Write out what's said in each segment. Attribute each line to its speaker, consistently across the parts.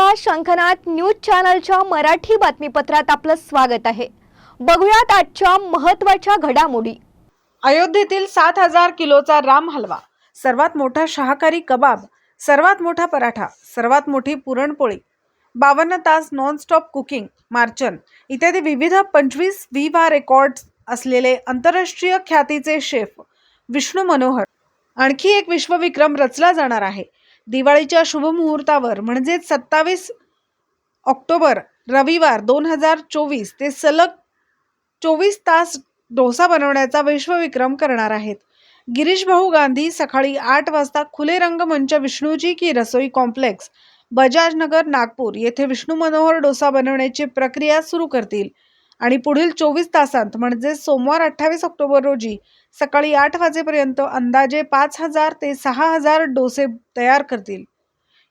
Speaker 1: नमस्कार, शंखनाद न्यूज चॅनलच्या मराठी बातमीपत्रात आपलं स्वागत आहे। बघूयात आजच्या महत्त्वाच्या घडामोडी।
Speaker 2: अयोध्येतील 7000 किलोचा राम हलवा, सर्वात मोठा शाकाहारी कबाब, सर्वात मोठा पराठा, सर्वात मोठी पुरणपोळी, 52 तास नॉन स्टॉप कुकिंग मार्चन इत्यादी विविध 25 विवा रेकॉर्ड्स असलेले आंतरराष्ट्रीय ख्यातीचे शेफ विष्णू मनोहर आणखी एक विश्वविक्रम रचला जाणार आहे। दिवाळीच्या शुभ मुहूर्तावर म्हणजेच 27 ऑक्टोबर रविवार 2024 ते सलग 24 तास डोसा बनवण्याचा विश्वविक्रम करणार आहेत। गिरीश भाऊ गांधी सकाळी 8 वाजता खुले रंगमंच विष्णुजी की रसोई कॉम्प्लेक्स बजाज नगर नागपूर येथे विष्णू मनोहर डोसा बनवण्याची प्रक्रिया सुरू करतील आणि पुढील 24 तासांत म्हणजे सोमवार 28 ऑक्टोबर रोजी सकाळी 8 वाजेपर्यंत अंदाजे 5000 ते 6000 डोसे तयार करतील।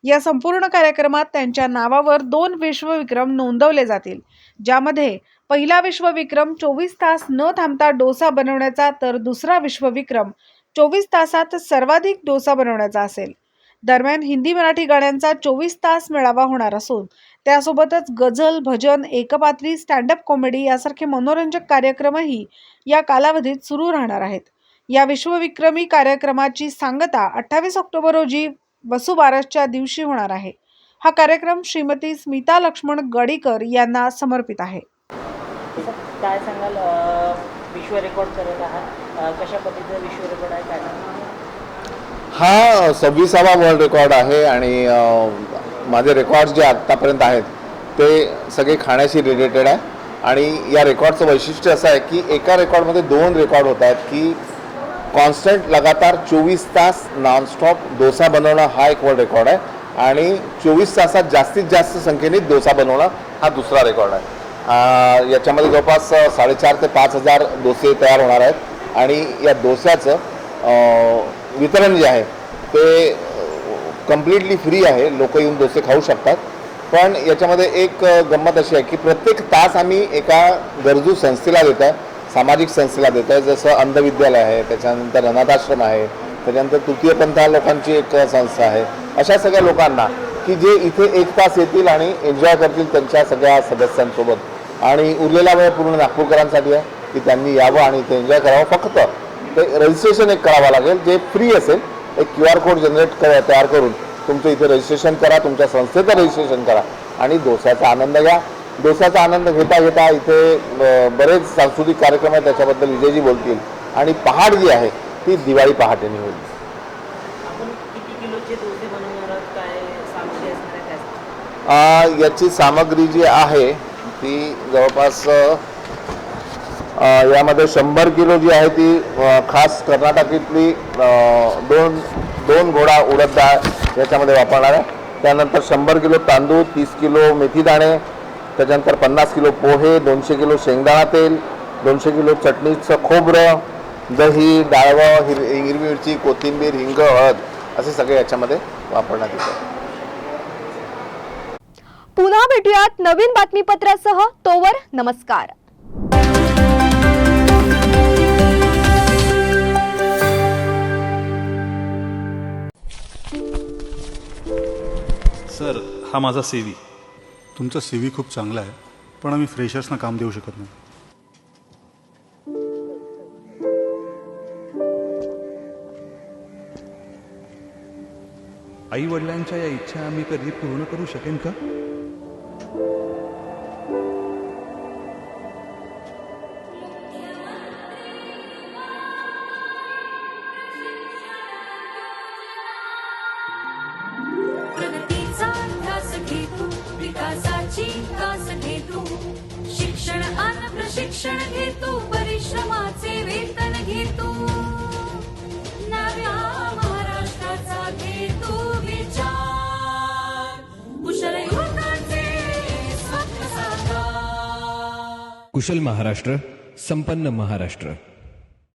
Speaker 2: या संपूर्ण कार्यक्रमात त्यांच्या नावावर 2 विश्वविक्रम नोंदवले जातील, ज्यामध्ये पहिला विश्वविक्रम 24 तास न थांबता डोसा बनवण्याचा तर दुसरा विश्वविक्रम 24 तासात सर्वाधिक डोसा बनवण्याचा असेल। दरम्यान हिंदी मराठी गाण्यांचा 24 तास मेळावा होणार असून त्यासोबतच गझल, भजन, एकपात्री, स्टँड अप कॉमेडी यासारखे मनोरंजक कार्यक्रमही या कालावधीत सुरू राहणार आहेत। या विश्वविक्रमी कार्यक्रमाची सांगता 28 ऑक्टोबर रोजी वसुबारसच्या दिवशी होणार आहे। हा कार्यक्रम श्रीमती स्मिता लक्ष्मण गडीकर यांना समर्पित आहे।
Speaker 3: काय सांगाल, विश्व रेकॉर्ड करत आहात, कशा पद्धतीचा विश्व रेकॉर्ड आहे, काय सांगाल?
Speaker 4: हा 26वा वर्ल्ड रेकॉर्ड आहे आणि माझे रेकॉर्ड्स जे आत्तापर्यंत आहेत ते सगळे खाण्याशी रिलेटेड आहे। आणि या रेकॉर्डचं वैशिष्ट्य असं आहे की एका रेकॉर्डमध्ये 2 रेकॉर्ड होत आहेत की कॉन्स्टंट लगातार 24 तास नॉनस्टॉप डोसा बनवणं हा एक वर्ल्ड रेकॉर्ड आहे आणि 24 तासात जास्तीत जास्त संख्येने डोसा बनवणं हा दुसरा रेकॉर्ड आहे। याच्यामध्ये जवळपास 4,500 ते 5,000 डोसे तयार होणार आहेत आणि या डोस्याचं वितरण जे आहे ते कम्प्लिटली फ्री आहे, लोक येऊन डोसे खाऊ शकतात। पण याच्यामध्ये एक गंमत अशी आहे की प्रत्येक तास आम्ही एका गरजू संस्थेला देत आहे, सामाजिक संस्थेला देत आहे, जसं अंधविद्यालय आहे, त्याच्यानंतर अनाथाश्रम आहे, त्याच्यानंतर तृतीयपंथी लोकांची एक संस्था आहे। अशा सगळ्या लोकांना की जे इथे 1 तास येतील आणि एन्जॉय करतील त्यांच्या सगळ्या सदस्यांसोबत, आणि उरलेला वेळ पूर्ण नागपूरकरांसाठी आहे की त्यांनी यावं आणि इथे एन्जॉय करावं। फक्त ते रजिस्ट्रेशन एक करावं लागेल जे फ्री असेल। एक QR कोड तयार करून तुमचं इथे रजिस्ट्रेशन करा, तुमच्या संस्थेचं रजिस्ट्रेशन करा आणि डोस्याचा आनंद घ्या। डोस्याचा आनंद घेता घेता इथे बरेच सांस्कृतिक कार्यक्रम आहेत, त्याच्याबद्दल विजयजी बोलतील। आणि पहाट जी आहे ती दिवाळी पहाटेने होईल।
Speaker 3: आपण किती किलोचे डोसे बनवणार आहात, काय सामग्री असणार आहे, काय?
Speaker 4: याची सामग्री जी आहे ती जवळपास यामध्ये 100 किलो जी आहे ती खास कर्नाटकीतली 2 घोडा उडद डाळ याच्यामध्ये वापरणार आहे। त्यानंतर 100 किलो तांदूळ, 30 किलो मेथी दाणे, त्याच्यानंतर 50 किलो पोहे, 200 किलो शेंगदाणा तेल, 200 किलो चटणीचं खोबरं, दही, डाळवं, हिरवी मिरची, कोथिंबीर, हिंग, हळद असे सगळे याच्यामध्ये वापरण्यात येतात।
Speaker 1: पुन्हा भेटूयात नवीन बातमीपत्रासह, तोवर नमस्कार।
Speaker 5: सर, हा माझा CV। तुमचा CV खूप चांगला आहे, पण आम्ही फ्रेशर्सना काम देऊ शकत नाही। आई वडिलांच्या या इच्छा आम्ही कधी पूर्ण करू शकेन का?
Speaker 6: शिक्षण आणि प्रशिक्षण घेतो, परिश्रमाचे वेतन घेतो, नव्या महाराष्ट्राचा घेतो विचार, कुशल युवकांचे स्वप्न साकार।
Speaker 7: कुशल महाराष्ट्र, संपन्न महाराष्ट्र।